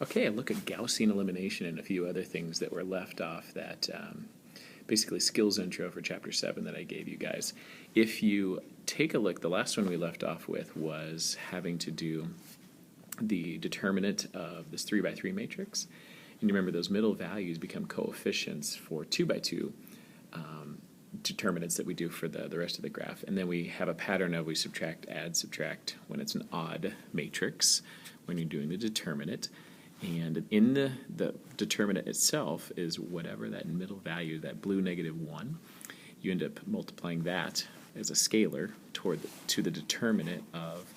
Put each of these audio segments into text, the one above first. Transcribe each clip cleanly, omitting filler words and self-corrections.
Okay, a look at Gaussian elimination and a few other things that were left off that basically skills intro for Chapter 7 that I gave you guys. If you take a look, the last one we left off with was having to do the determinant of this 3 by 3 matrix. And you remember those middle values become coefficients for 2 by 2 determinants that we do for the rest of the graph. And then we have a pattern of we subtract, add, subtract when it's an odd matrix when you're doing the determinant. And in the determinant itself is whatever that middle value, that blue -1, you end up multiplying that as a scalar to the determinant of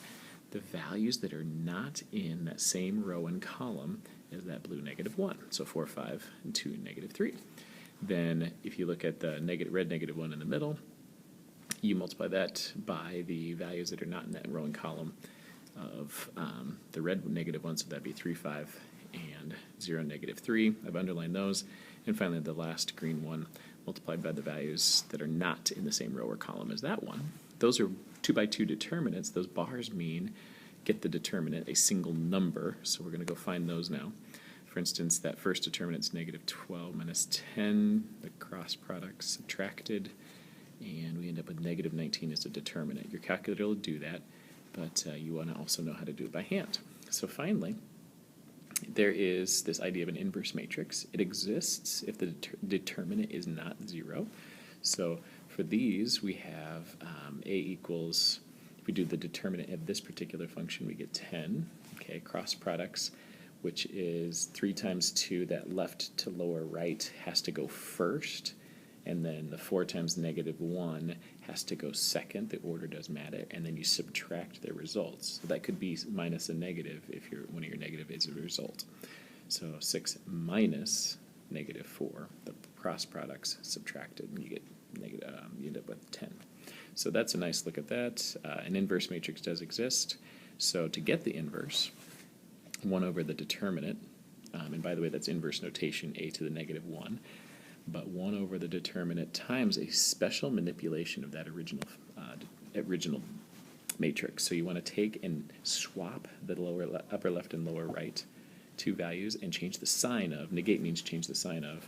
the values that are not in that same row and column as that blue -1. So 4, 5, and 2, -3. Then if you look at the red -1 in the middle, you multiply that by the values that are not in that row and column of the red -1, so that'd be 3, 5, and 0, -3. I've underlined those. And finally, the last green one multiplied by the values that are not in the same row or column as that one. Those are 2 by 2 determinants. Those bars mean get the determinant, a single number. So we're going to go find those now. For instance, that first determinant is -12 minus 10, the cross product subtracted, and we end up with -19 as a determinant. Your calculator will do that, but you want to also know how to do it by hand. So finally, there is this idea of an inverse matrix. It exists if the determinant is not 0. So for these, we have A equals, if we do the determinant of this particular function, we get 10. Okay, cross products, which is 3 times 2, that left to lower right has to go first, and then the 4 times -1 has to go second. The order does matter, and then you subtract their results. So that could be minus a negative if one of your negative is a result. So 6 minus -4, the cross products subtracted, and you get you end up with 10. So that's a nice look at that. An inverse matrix does exist. So to get the inverse, 1 over the determinant, and by the way, that's inverse notation, a to the -1, but 1 over the determinant times a special manipulation of that original matrix. So you want to take and swap the upper left and lower right two values and change the sign of, negate means change the sign of,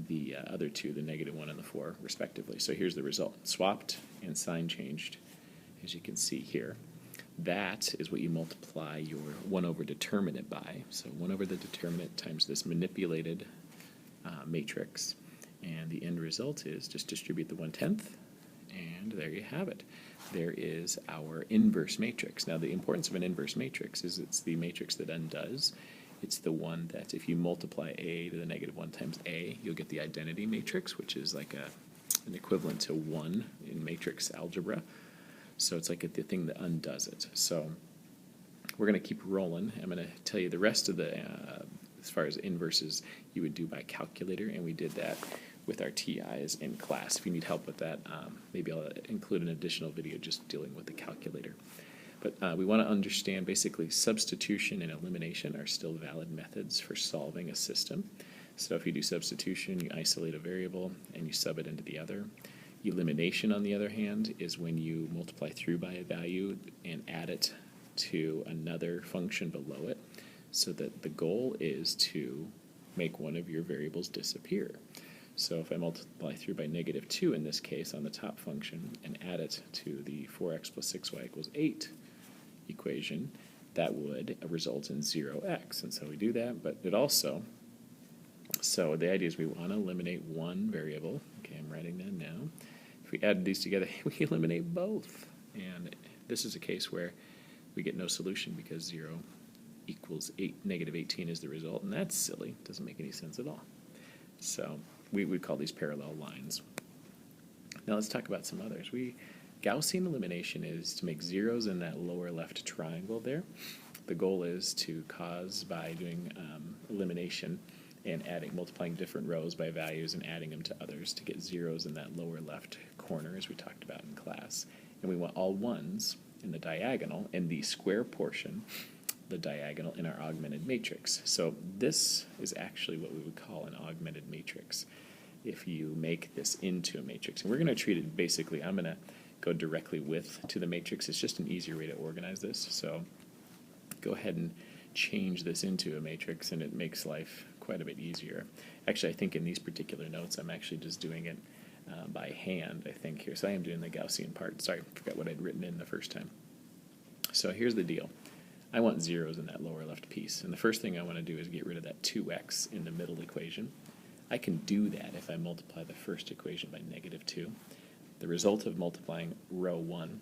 the other two, the -1 and the 4, respectively. So here's the result. Swapped and sign changed, as you can see here. That is what you multiply your 1 over determinant by. So 1 over the determinant times this manipulated matrix. And the end result is just distribute the 1/10, and there you have it. There is our inverse matrix. Now the importance of an inverse matrix is it's the matrix that undoes. It's the one that if you multiply a to the -1 times a, you'll get the identity matrix, which is like an equivalent to 1 in matrix algebra. So it's like the thing that undoes it. So we're going to keep rolling. I'm going to tell you the rest of the, as far as inverses, you would do by calculator, and we did that with our TIs in class. If you need help with that, maybe I'll include an additional video just dealing with the calculator. But we want to understand basically substitution and elimination are still valid methods for solving a system. So if you do substitution, you isolate a variable and you sub it into the other. Elimination, on the other hand, is when you multiply through by a value and add it to another function below it, so that the goal is to make one of your variables disappear. So if I multiply through by -2 in this case on the top function and add it to the 4x plus 6y equals 8 equation, that would result in 0x. And so we do that, but it also, so the idea is we want to eliminate one variable. Okay, I'm writing that now. If we add these together, we eliminate both. And this is a case where we get no solution because 0 equals -18 is the result, and that's silly. Doesn't make any sense at all. So we would call these parallel lines. Now let's talk about some others. Gaussian elimination is to make zeros in that lower left triangle there. The goal is to cause, by doing elimination and multiplying different rows by values and adding them to others, to get zeros in that lower left corner, as we talked about in class. And we want all ones in the diagonal, and the square portion, the diagonal, in our augmented matrix. So this is actually what we would call an augmented matrix if you make this into a matrix. And we're going to treat it basically, I'm going to go directly to the matrix. It's just an easier way to organize this. So go ahead and change this into a matrix, and it makes life quite a bit easier. Actually, I think in these particular notes, I'm actually just doing it by hand, I think, here. So I am doing the Gaussian part. Sorry, I forgot what I'd written in the first time. So here's the deal. I want zeros in that lower left piece, and the first thing I want to do is get rid of that 2x in the middle equation. I can do that if I multiply the first equation by -2. The result of multiplying row 1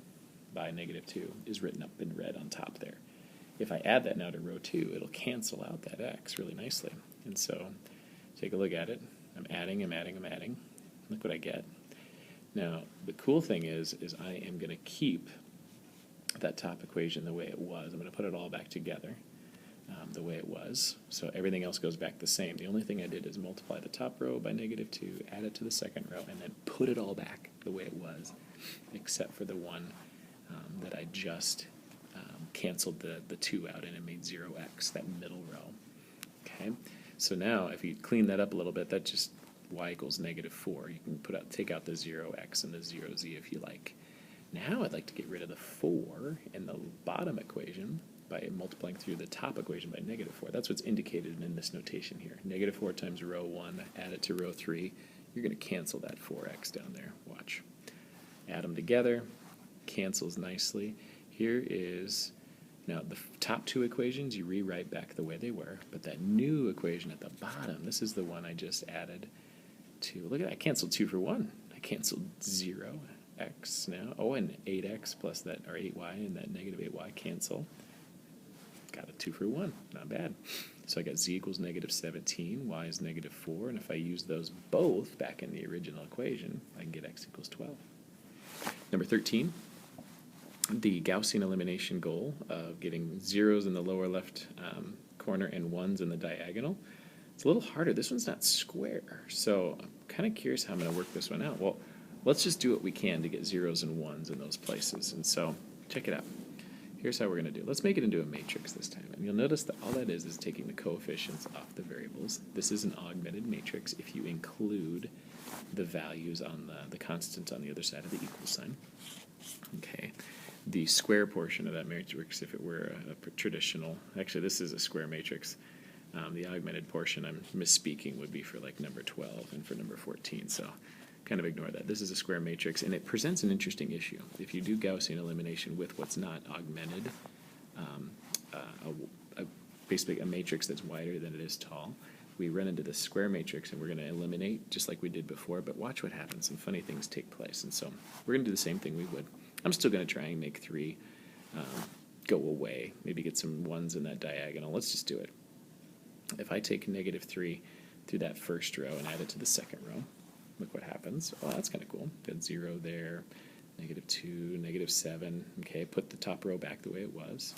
by -2 is written up in red on top there. If I add that now to row 2, it'll cancel out that x really nicely. And so take a look at it. I'm adding. Look what I get. Now, the cool thing is I am going to keep that top equation the way it was. I'm going to put it all back together the way it was. So everything else goes back the same. The only thing I did is multiply the top row by -2, add it to the second row, and then put it all back the way it was, except for the one that I just canceled the 2 out, and it made 0x, that middle row. Okay, so now if you clean that up a little bit, that just y equals -4. You can take out the 0x and the 0z if you like. Now I'd like to get rid of the 4 in the bottom equation by multiplying through the top equation by -4. That's what's indicated in this notation here. -4 times row 1, add it to row 3. You're going to cancel that 4x down there. Watch. Add them together. Cancels nicely. Here is, now the top 2 equations you rewrite back the way they were, but that new equation at the bottom, this is the one I just added to. Look at that, I canceled 2 for 1. I canceled 0x now. Oh, and 8x plus that, or 8y, and that -8y cancel. Got a 2 for 1, not bad. So I got z equals -17, y is -4, and if I use those both back in the original equation, I can get x equals 12. Number 13, the Gaussian elimination goal of getting zeros in the lower left corner and ones in the diagonal. It's a little harder. This one's not square, so I'm kind of curious how I'm going to work this one out. Well, let's just do what we can to get zeros and ones in those places. And so, check it out. Here's how we're going to do it. Let's make it into a matrix this time. And you'll notice that all that is taking the coefficients off the variables. This is an augmented matrix if you include the values on the constants on the other side of the equal sign. Okay. The square portion of that matrix, if it were a traditional, actually this is a square matrix. The augmented portion, I'm misspeaking, would be for like number 12 and for number 14. So kind of ignore that. This is a square matrix, and it presents an interesting issue. If you do Gaussian elimination with what's not augmented, basically a matrix that's wider than it is tall, we run into this square matrix, and we're going to eliminate just like we did before, but watch what happens. Some funny things take place, and so we're going to do the same thing we would. I'm still going to try and make 3 go away, maybe get some ones in that diagonal. Let's just do it. If I take -3 through that first row and add it to the second row, look what happens. Oh, that's kind of cool. Got 0 there, -2, -7. Okay, put the top row back the way it was,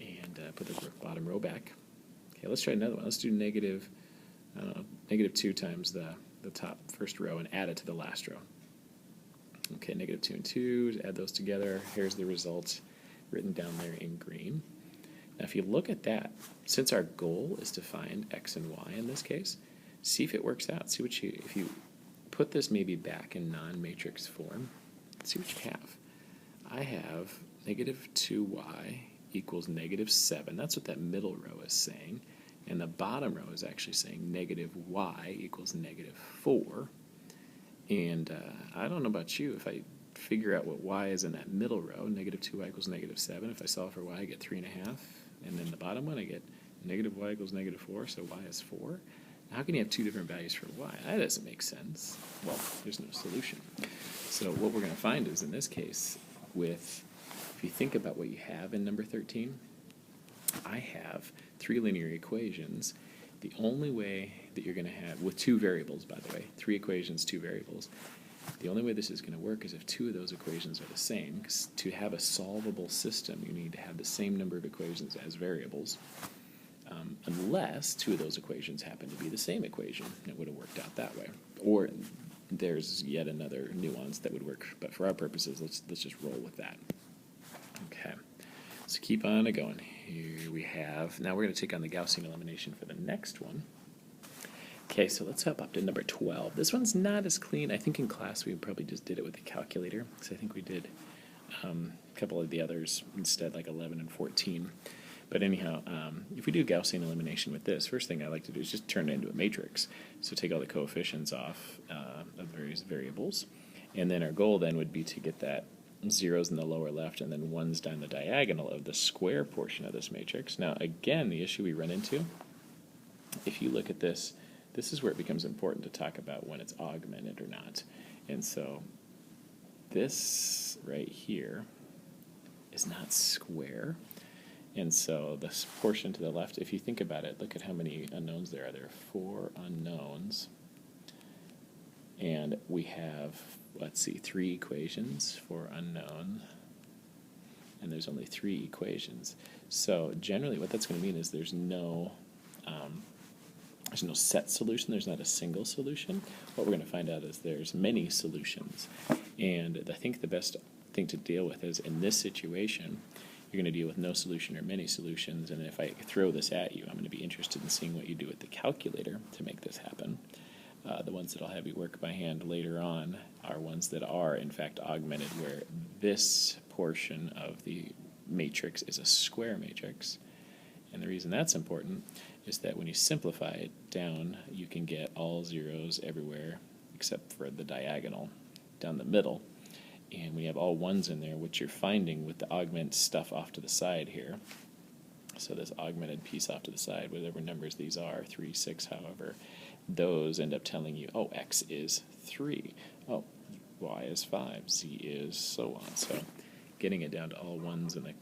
and put the bottom row back. Okay, let's try another one. Let's do -2 times the top first row and add it to the last row. Okay, -2 and 2, add those together. Here's the result written down there in green. Now, if you look at that, since our goal is to find x and y in this case, see if it works out. See what if you put this maybe back in non-matrix form, see what you have. I have -2y equals -7. That's what that middle row is saying. And the bottom row is actually saying -y equals -4. And I don't know about you, if I figure out what y is in that middle row, -2y equals -7, if I solve for y, I get 3.5. And then the bottom one, I get -y equals -4, so y is 4. How can you have 2 different values for y? That doesn't make sense. Well, there's no solution. So what we're going to find is, in this case, if you think about what you have in number 13, I have 3 linear equations. The only way that you're going to have, with 2 variables, by the way, 3 equations, 2 variables, the only way this is going to work is if 2 of those equations are the same. 'Cause to have a solvable system, you need to have the same number of equations as variables, unless 2 of those equations happen to be the same equation. It would have worked out that way. Or there's yet another nuance that would work. But for our purposes, let's just roll with that. Okay, so keep on going. Here we have, now we're going to take on the Gaussian elimination for the next one. Okay, so let's hop up to number 12. This one's not as clean. I think in class we probably just did it with a calculator, because I think we did a couple of the others instead, like 11 and 14. But anyhow, if we do Gaussian elimination with this, first thing I like to do is just turn it into a matrix. So take all the coefficients off of various variables. And then our goal then would be to get that zeros in the lower left and then ones down the diagonal of the square portion of this matrix. Now, again, the issue we run into, if you look at this, this is where it becomes important to talk about when it's augmented or not. And so this right here is not square. And so this portion to the left, if you think about it, look at how many unknowns there are. There are 4 unknowns. And we have, let's see, 3 equations for unknown. And there's only 3 equations. So generally what that's going to mean is there's no set solution. There's not a single solution. What we're going to find out is there's many solutions. And I think the best thing to deal with is in this situation, you're going to deal with no solution or many solutions, and if I throw this at you, I'm going to be interested in seeing what you do with the calculator to make this happen. The ones that I'll have you work by hand later on are ones that are, in fact, augmented, where this portion of the matrix is a square matrix. And the reason that's important is that when you simplify it down, you can get all zeros everywhere except for the diagonal down the middle. And we have all ones in there, which you're finding with the augment stuff off to the side here. So this augmented piece off to the side, whatever numbers these are, 3, 6, however, those end up telling you, oh, x is 3. Oh, y is 5, z is so on. So getting it down to all ones and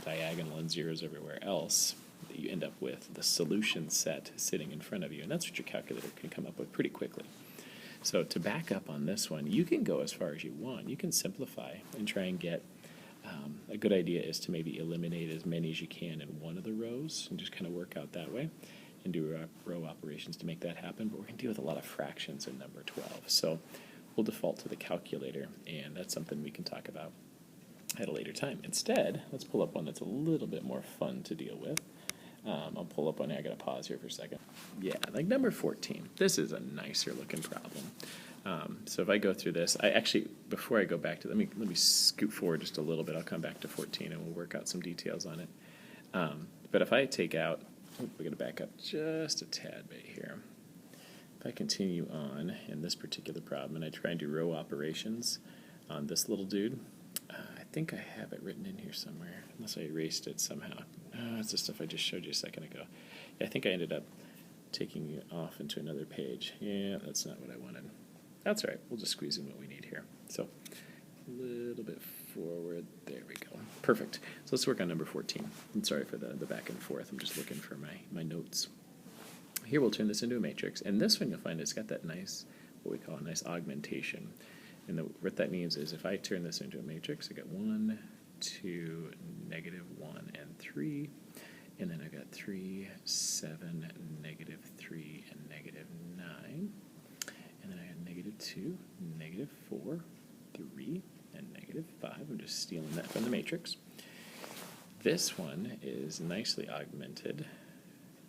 diagonal and zeros everywhere else, you end up with the solution set sitting in front of you. And that's what your calculator can come up with pretty quickly. So to back up on this one, you can go as far as you want. You can simplify and try and get, a good idea is to maybe eliminate as many as you can in one of the rows and just kind of work out that way and do row operations to make that happen. But we're going to deal with a lot of fractions in number 12. So we'll default to the calculator, and that's something we can talk about at a later time. Instead, let's pull up one that's a little bit more fun to deal with. I'll pull up one. I got to pause here for a second. Yeah, like number 14. This is a nicer looking problem. So if I go through this, I actually, before I go back to, let me scoot forward just a little bit. I'll come back to 14 and we'll work out some details on it. But if I take out, we're going to back up just a tad bit here. If I continue on in this particular problem and I try and do row operations on this little dude, I think I have it written in here somewhere, unless I erased it somehow. It's the stuff I just showed you a second ago. Yeah, I think I ended up taking it off into another page. Yeah, that's not what I wanted. That's all right. We'll just squeeze in what we need here. So a little bit forward. There we go. Perfect. So let's work on number 14. I'm sorry for the back and forth. I'm just looking for my notes. Here we'll turn this into a matrix. And this one you'll find it's got that nice, what we call a nice augmentation. And what that means is if I turn this into a matrix, I got 1, 2, -1, and 3. And then I got 3, 7, -3, and -9. And then I got -2, -4, 3, and -5. I'm just stealing that from the matrix. This one is nicely augmented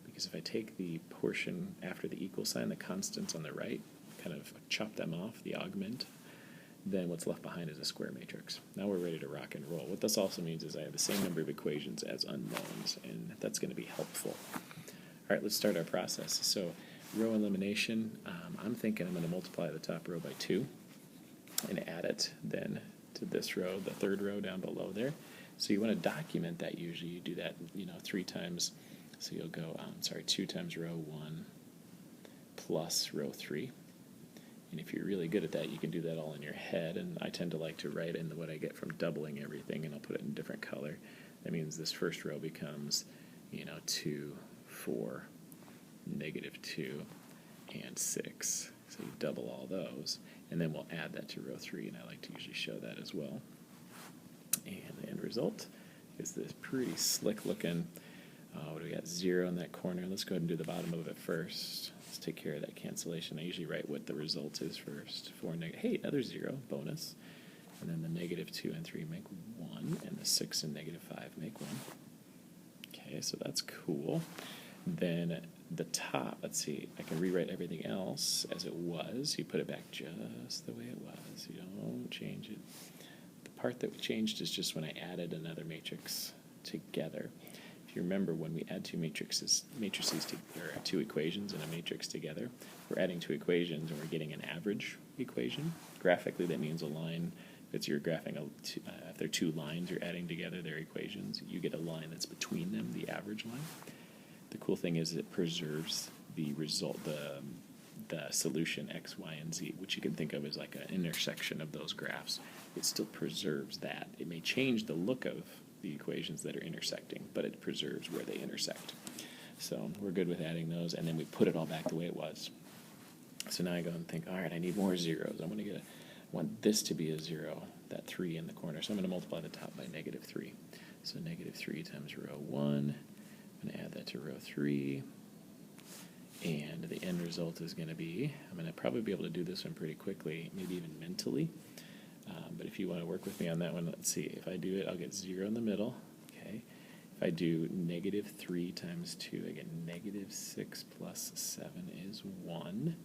because if I take the portion after the equal sign, the constants on the right, kind of chop them off, the augment, then what's left behind is a square matrix. Now we're ready to rock and roll. What this also means is I have the same number of equations as unknowns, and that's going to be helpful. All right, let's start our process. So row elimination, I'm thinking I'm going to multiply the top row by 2 and add it then to this row, the third row down below there. So you want to document that usually. You do that, 3 times. So you'll go, 2 times row 1 plus row 3. And if you're really good at that, you can do that all in your head. And I tend to like to write in what I get from doubling everything, and I'll put it in a different color. That means this first row becomes, 2, 4, -2, and 6. So you double all those. And then we'll add that to row 3, and I like to usually show that as well. And the end result is this pretty slick looking, what do we got, 0 in that corner. Let's go ahead and do the bottom of it first. Let's take care of that cancellation. I usually write what the result is first. 4 negative, hey, another 0, bonus. And then the -2 and 3 make 1, and the 6 and -5 make 1. Okay, so that's cool. Then the top, let's see, I can rewrite everything else as it was. You put it back just the way it was. You don't change it. The part that we changed is just when I added another matrix together. If if you remember, when we add two matrices or two equations in a matrix together, we're adding two equations and we're getting an average equation. Graphically, that means a line. If you're graphing if they're two lines you're adding together, their equations, you get a line that's between them, the average line. The cool thing is it preserves the result, the solution x, y, and z, which you can think of as like an intersection of those graphs. It still preserves that. It may change the look of the equations that are intersecting, but it preserves where they intersect. So we're good with adding those, and then we put it all back the way it was. So now I go and think, all right, I need more zeros. I want this to be a 0, that 3 in the corner. So I'm going to multiply the top by -3. So -3 times row 1. I'm going to add that to row 3. And the end result is going to be, I'm going to probably be able to do this one pretty quickly, maybe even mentally. But if you want to work with me on that one, let's see. If I do it, I'll get 0 in the middle. Okay. If I do -3 times 2, I get -6 plus 7 is 1.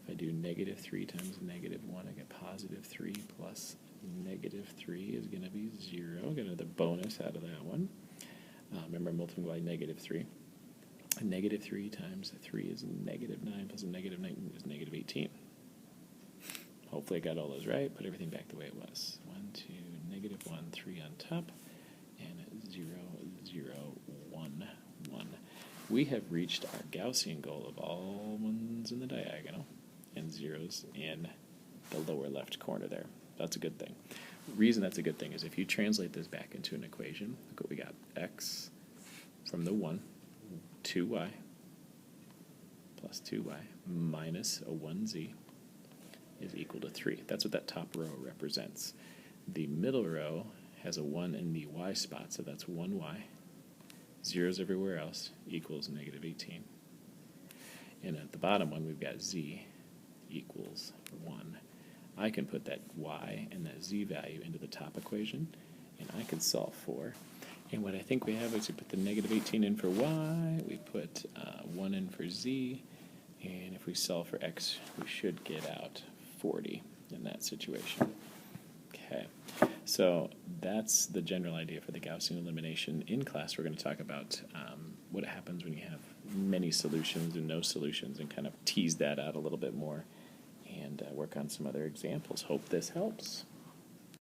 If I do -3 times -1, I get +3 plus -3 is going to be 0. Get another bonus out of that one. Remember, I'm multiplying by -3. -3 times 3 is -9 plus -9 is -18. Hopefully I got all those right. Put everything back the way it was. 1, 2, -1, 3 on top, and 0, 0, 1, 1. We have reached our Gaussian goal of all ones in the diagonal and zeros in the lower left corner there. That's a good thing. The reason that's a good thing is if you translate this back into an equation, look what we got. X from the 1, 2y plus 2y minus a 1z is equal to 3. That's what that top row represents. The middle row has a 1 in the y spot, so that's 1y. Zeros everywhere else equals -18. And at the bottom one, we've got z equals 1. I can put that y and that z value into the top equation, and I can solve for. And what I think we have is we put the -18 in for y, we put 1 in for z, and if we solve for x, we should get out 40 in that situation. Okay, so that's the general idea for the Gaussian elimination. In class, we're going to talk about what happens when you have many solutions and no solutions, and kind of tease that out a little bit more and work on some other examples. Hope this helps.